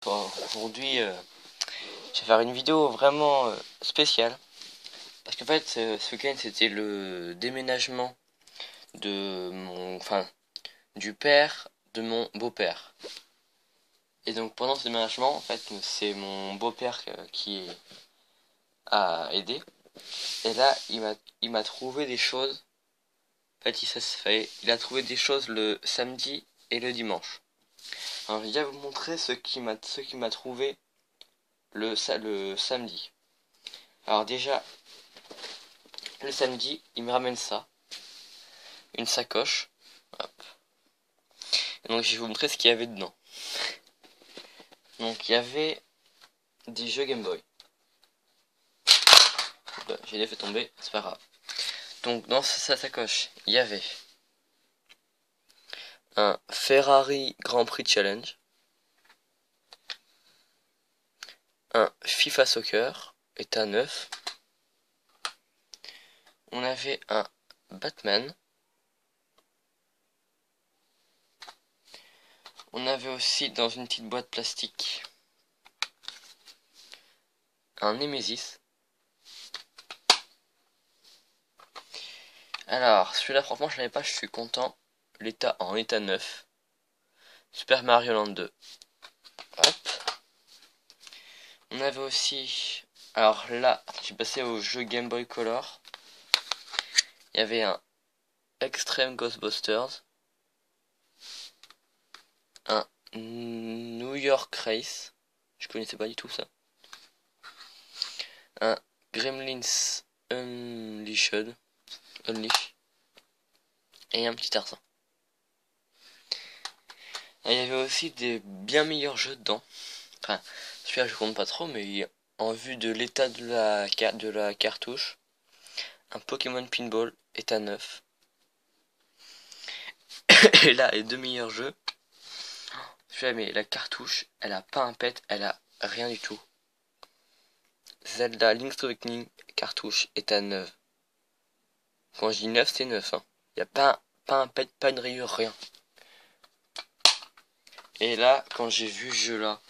Bon, aujourd'hui, je vais faire une vidéo vraiment spéciale. Parce qu'en fait, ce week-end, c'était le déménagement du père de mon beau-père. Et donc, pendant ce déménagement, en fait, c'est mon beau-père qui a aidé. Et là, il m'a trouvé des choses. En fait, il a trouvé des choses le samedi et le dimanche. Alors, je vais déjà vous montrer ce qui m'a trouvé le samedi. Alors déjà, le samedi, il me ramène ça, une sacoche. Hop. Et donc je vais vous montrer ce qu'il y avait dedans. Donc il y avait des jeux Game Boy. J'ai les fait tomber, c'est pas grave. Donc dans sa sacoche, il y avait un Ferrari Grand Prix Challenge, un FIFA Soccer, état 9. On avait un Batman. On avait aussi dans une petite boîte plastique un Nemesis. Alors, celui-là, franchement, je l'avais pas, je suis content. En état 9. Super Mario Land 2. Hop. On avait aussi... Alors là, j'ai passé au jeu Game Boy Color. Il y avait un Extreme Ghostbusters. Un New York Race. Je connaissais pas du tout ça. Un Gremlins Unleashed. Et un petit Tarzan. Et il y avait aussi des bien meilleurs jeux dedans. Enfin, celui-là je compte pas trop, mais en vue de l'état de la cartouche, un Pokémon Pinball état 9. Et là, les deux meilleurs jeux. Celui-là, mais la cartouche, elle a pas un pet, elle a rien du tout. Zelda Link's Awakening cartouche état 9. Quand je dis 9, c'est 9. Hein. Il n'y a pas un pet, pas une rayure, rien. Et là, quand j'ai vu ce jeu-là,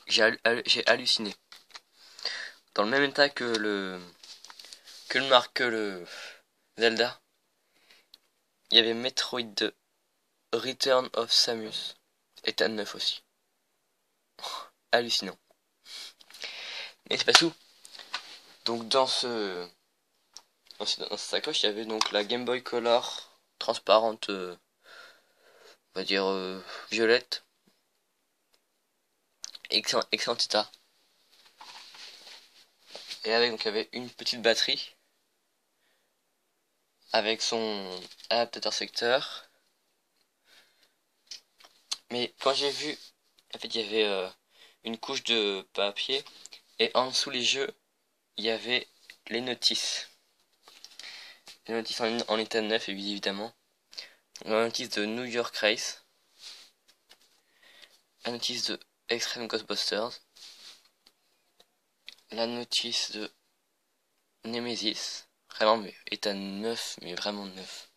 j'ai halluciné. Dans le même état que le Zelda, il y avait Metroid 2 Return of Samus état 9 aussi. Hallucinant. Mais c'est pas tout. Donc dans cette sacoche, il y avait donc la Game Boy Color transparente, on va dire violette, excellent état. Et avec donc il y avait une petite batterie avec son adaptateur secteur. Mais quand j'ai vu, en fait, il y avait une couche de papier et en dessous les jeux, il y avait les notices. Les notices en état 9, évidemment. La notice de New York Race. La notice de Extreme Ghostbusters. La notice de Nemesis. Vraiment, mais état 9, mais vraiment 9.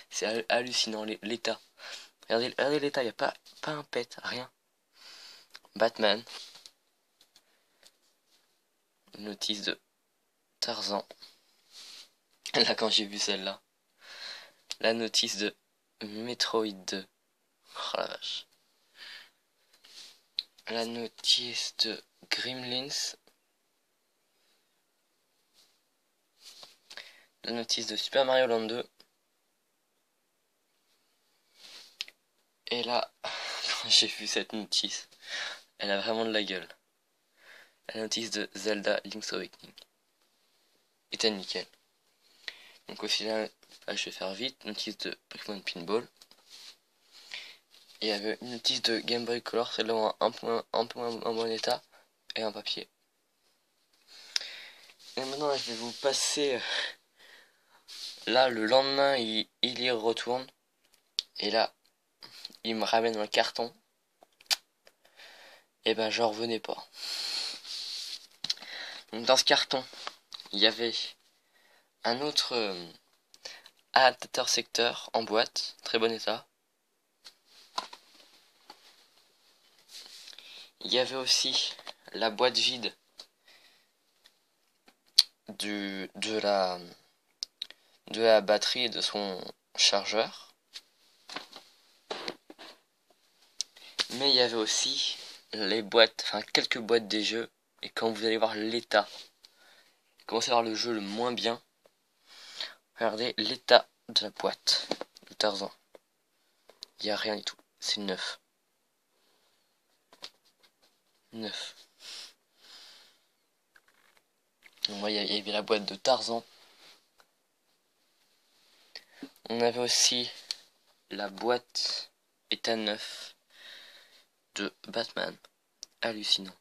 C'est hallucinant, l'état. Regardez l'état, il n'y a pas un pet, rien. Batman. Notice de Tarzan. Là, quand j'ai vu celle-là. La notice de Metroid 2. Oh la vache. La notice de Gremlins. La notice de Super Mario Land 2. Et là, quand j'ai vu cette notice, elle a vraiment de la gueule. La notice de Zelda Link's Awakening. Était nickel. Donc aussi là, je vais faire vite. Notice de Pokémon Pinball. Et il y avait une notice de Game Boy Color, celle-là en un peu en bon état, et un papier. Et maintenant je vais vous passer. Là, le lendemain, il y retourne. Et là, il me ramène un carton. Et ben, j'en revenais pas. Donc, dans ce carton, il y avait un autre adaptateur secteur en boîte, très bon état. Il y avait aussi la boîte vide de la batterie et de son chargeur. Mais il y avait aussi les boîtes, enfin quelques boîtes des jeux. Et quand vous allez voir l'état, commencez à voir le jeu le moins bien, regardez l'état de la boîte de Tarzan. Il n'y a rien du tout. C'est neuf. Neuf. Donc, il y avait la boîte de Tarzan. On avait aussi la boîte état neuf de Batman. Hallucinant.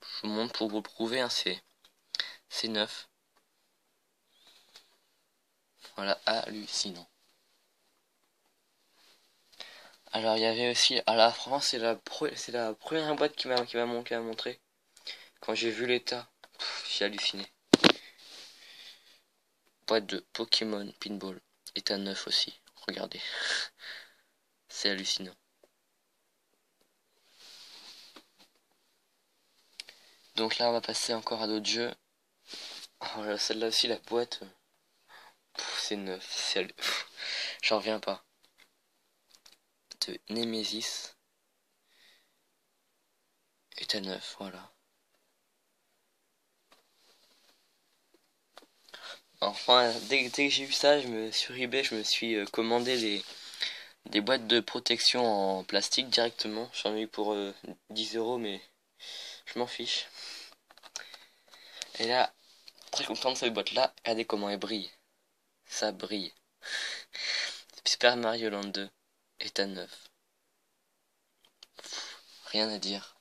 Je vous montre pour vous prouver, hein, c'est neuf. Voilà, hallucinant. Alors il y avait aussi, à la France, c'est la première boîte qui m'a montré. Quand j'ai vu l'état, j'ai halluciné. Boîte de Pokémon Pinball, état neuf aussi. Regardez, c'est hallucinant. Donc là, on va passer encore à d'autres jeux. Oh, celle-là aussi, la boîte, c'est neuf. J'en reviens pas. De Nemesis, état neuf, voilà. Enfin, dès que j'ai vu ça, sur eBay, je me suis commandé des boîtes de protection en plastique directement. J'en ai eu pour 10 €, mais je m'en fiche. Et là, très content de cette boîte-là. Regardez comment elle brille. Ça brille. Super Mario Land 2, état neuf. Rien à dire.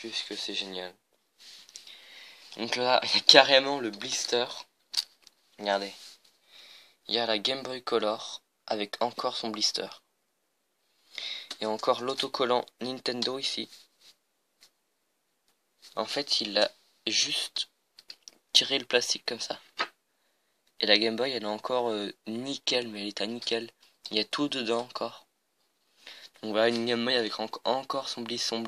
Juste que c'est génial. Donc là, il y a carrément le blister. Regardez. Il y a la Game Boy Color avec encore son blister. Et encore l'autocollant Nintendo ici. En fait, il a juste tiré le plastique comme ça. Et la Game Boy, elle est encore nickel, mais elle est à nickel. Il y a tout dedans encore. Donc voilà, une Game Boy avec encore son blister.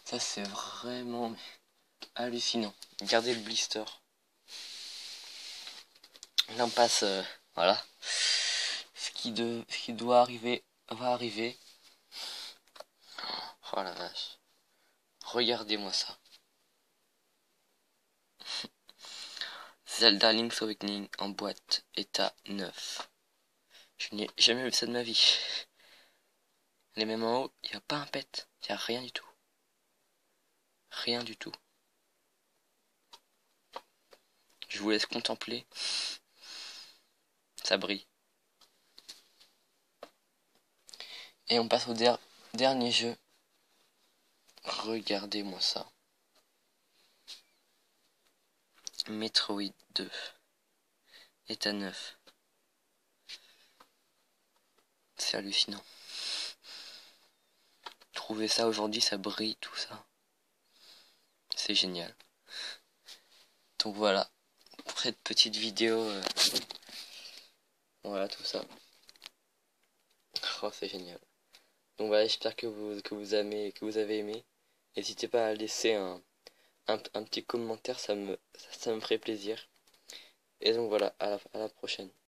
Ça, c'est vraiment hallucinant. Regardez le blister. Là, on passe, voilà. Ce qui doit arriver va arriver. Oh la vache. Regardez-moi ça. Zelda Link's Awakening en boîte, état neuf. Je n'ai jamais vu ça de ma vie. Les mêmes en haut, il n'y a pas un pet. Il n'y a rien du tout. Rien du tout. Je vous laisse contempler. Ça brille. Et on passe au dernier jeu. Regardez-moi ça. Metroid 2. État neuf. C'est hallucinant. Trouver ça aujourd'hui, ça brille, tout ça. C'est génial. Donc voilà. Pour cette petite vidéo. Voilà tout ça. Oh, c'est génial. Donc voilà, j'espère que vous avez aimé. N'hésitez pas à laisser un petit commentaire, ça me ferait plaisir. Et donc voilà, à la prochaine.